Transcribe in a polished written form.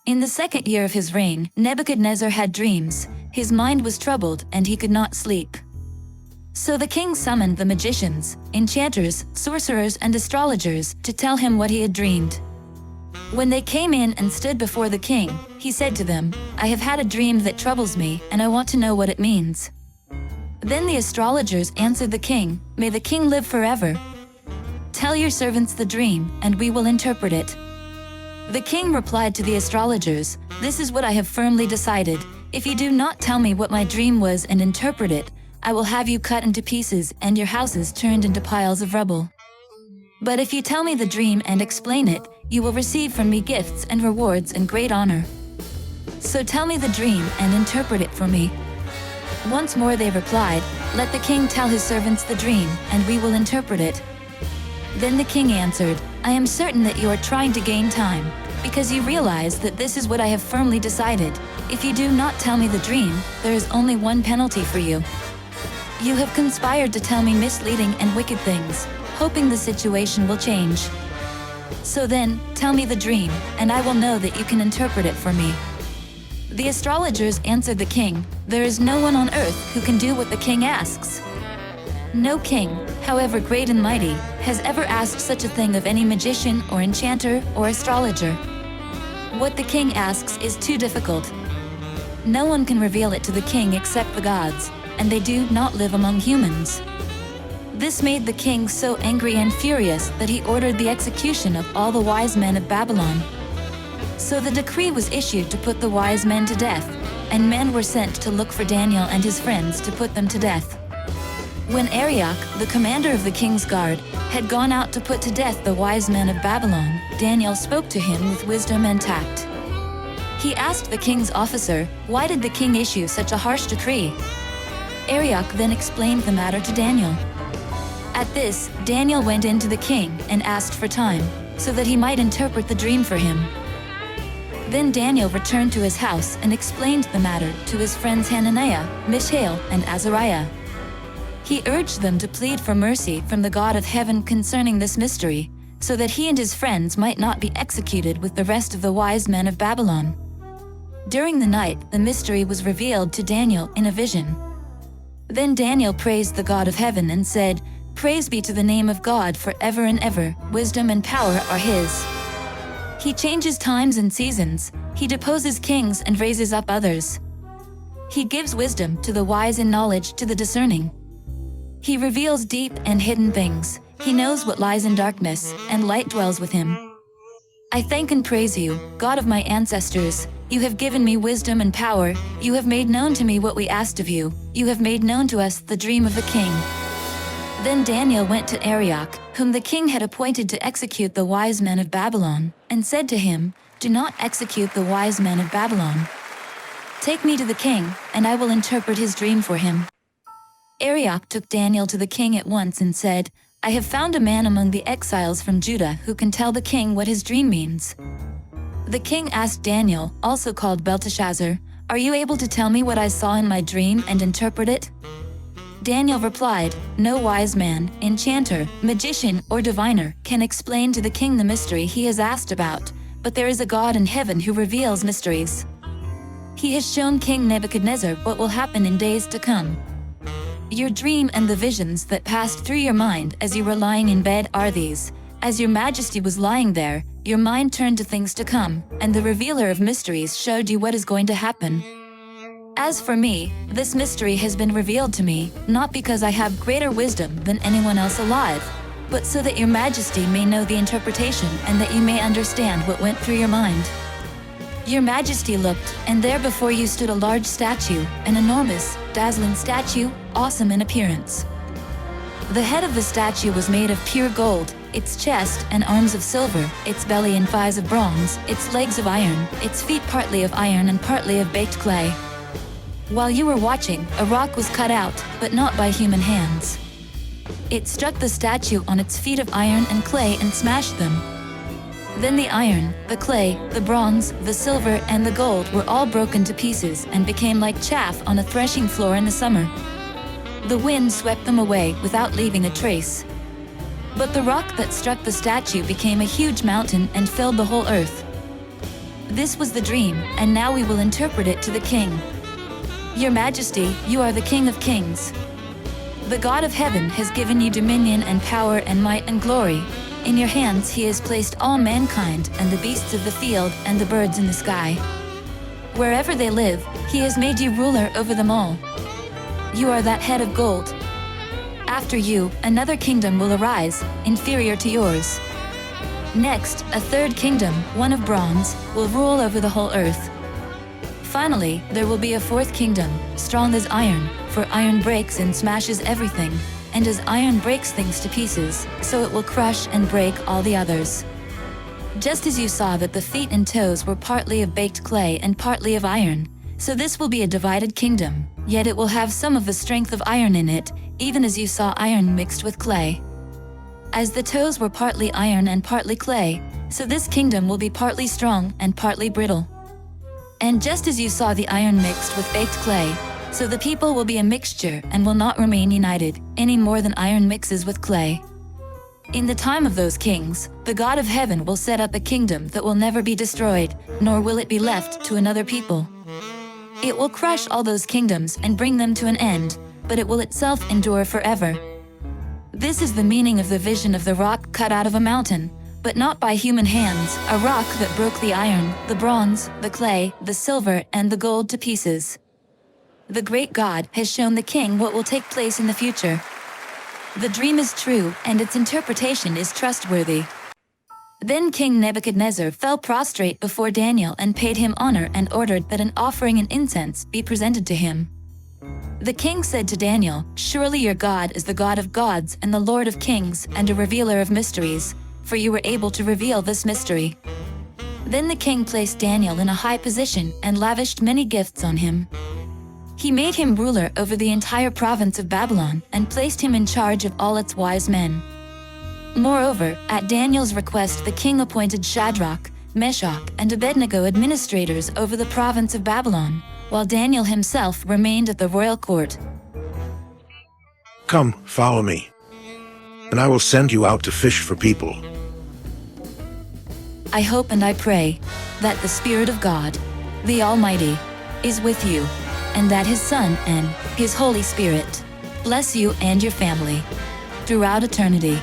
In the second year of his reign, Nebuchadnezzar had dreams. His mind was troubled, and he could not sleep. So the king summoned the magicians, enchanters, sorcerers, and astrologers to tell him what he had dreamed. When they came in and stood before the king, he said to them, "I have had a dream that troubles me, and I want to know what it means." Then the astrologers answered the king, "May the king live forever. Tell your servants the dream, and we will interpret it." The king replied to the astrologers, "This is what I have firmly decided. If you do not tell me what my dream was and interpret it, I will have you cut into pieces and your houses turned into piles of rubble. But if you tell me the dream and explain it, you will receive from me gifts and rewards and great honor. So tell me the dream and interpret it for me." Once more they replied, "Let the king tell his servants the dream, and we will interpret it." Then the king answered, "I am certain that you are trying to gain time, because you realize that this is what I have firmly decided. If you do not tell me the dream, there is only one penalty for you. You have conspired to tell me misleading and wicked things, hoping the situation will change. So then, tell me the dream, and I will know that you can interpret it for me." The astrologers answered the king, "There is no one on earth who can do what the king asks. No king, however great and mighty, has ever asked such a thing of any magician or enchanter or astrologer. What the king asks is too difficult. No one can reveal it to the king except the gods, and they do not live among humans." This made the king so angry and furious that he ordered the execution of all the wise men of Babylon. So the decree was issued to put the wise men to death, and men were sent to look for Daniel and his friends to put them to death. When Arioch, the commander of the king's guard, had gone out to put to death the wise men of Babylon, Daniel spoke to him with wisdom and tact. He asked the king's officer, "Why did the king issue such a harsh decree?" Arioch then explained the matter to Daniel. At this, Daniel went in to the king and asked for time, so that he might interpret the dream for him. Then Daniel returned to his house and explained the matter to his friends Hananiah, Mishael, and Azariah. He urged them to plead for mercy from the God of heaven concerning this mystery, so that he and his friends might not be executed with the rest of the wise men of Babylon. During the night, the mystery was revealed to Daniel in a vision. Then Daniel praised the God of heaven and said, "Praise be to the name of God forever and ever. Wisdom and power are his. He changes times and seasons. He deposes kings and raises up others. He gives wisdom to the wise and knowledge to the discerning. He reveals deep and hidden things. He knows what lies in darkness, and light dwells with him. I thank and praise you, God of my ancestors. You have given me wisdom and power. You have made known to me what we asked of you. You have made known to us the dream of the king." Then Daniel went to Arioch, whom the king had appointed to execute the wise men of Babylon, and said to him, "Do not execute the wise men of Babylon. Take me to the king, and I will interpret his dream for him." Arioch took Daniel to the king at once and said, "I have found a man among the exiles from Judah who can tell the king what his dream means." The king asked Daniel, also called Belteshazzar, "Are you able to tell me what I saw in my dream and interpret it?" Daniel replied, "No wise man, enchanter, magician, or diviner can explain to the king the mystery he has asked about, but there is a God in heaven who reveals mysteries. He has shown King Nebuchadnezzar what will happen in days to come. Your dream and the visions that passed through your mind as you were lying in bed are these. As your majesty was lying there, your mind turned to things to come, and the revealer of mysteries showed you what is going to happen. As for me, this mystery has been revealed to me, not because I have greater wisdom than anyone else alive, but so that your majesty may know the interpretation and that you may understand what went through your mind. Your majesty looked, and there before you stood a large statue, an enormous, dazzling statue, awesome in appearance. The head of the statue was made of pure gold, its chest and arms of silver, its belly and thighs of bronze, its legs of iron, its feet partly of iron and partly of baked clay. While you were watching, a rock was cut out, but not by human hands. It struck the statue on its feet of iron and clay and smashed them. Then the iron, the clay, the bronze, the silver, and the gold were all broken to pieces and became like chaff on a threshing floor in the summer. The wind swept them away without leaving a trace. But the rock that struck the statue became a huge mountain and filled the whole earth. This was the dream, and now we will interpret it to the king. Your Majesty, you are the King of Kings. The God of heaven has given you dominion and power and might and glory. In your hands he has placed all mankind and the beasts of the field and the birds in the sky. Wherever they live, he has made you ruler over them all. You are that head of gold. After you, another kingdom will arise, inferior to yours. Next, a third kingdom, one of bronze, will rule over the whole earth. Finally, there will be a fourth kingdom, strong as iron, for iron breaks and smashes everything, and as iron breaks things to pieces, so it will crush and break all the others. Just as you saw that the feet and toes were partly of baked clay and partly of iron, so this will be a divided kingdom, yet it will have some of the strength of iron in it, even as you saw iron mixed with clay. As the toes were partly iron and partly clay, so this kingdom will be partly strong and partly brittle. And just as you saw the iron mixed with baked clay, so the people will be a mixture and will not remain united, any more than iron mixes with clay. In the time of those kings, the God of heaven will set up a kingdom that will never be destroyed, nor will it be left to another people. It will crush all those kingdoms and bring them to an end, but it will itself endure forever. This is the meaning of the vision of the rock cut out of a mountain, but not by human hands, a rock that broke the iron, the bronze, the clay, the silver, and the gold to pieces. The great God has shown the king what will take place in the future. The dream is true, and its interpretation is trustworthy. Then King Nebuchadnezzar fell prostrate before Daniel and paid him honor and ordered that an offering and incense be presented to him. The king said to Daniel, "Surely your God is the God of gods and the Lord of kings and a revealer of mysteries, for you were able to reveal this mystery." Then the king placed Daniel in a high position and lavished many gifts on him. He made him ruler over the entire province of Babylon and placed him in charge of all its wise men. Moreover, at Daniel's request the king appointed Shadrach, Meshach, and Abednego administrators over the province of Babylon, while Daniel himself remained at the royal court. Come, follow me, and I will send you out to fish for people. I hope and I pray that the Spirit of God, the Almighty, is with you, and that His Son and His Holy Spirit bless you and your family throughout eternity.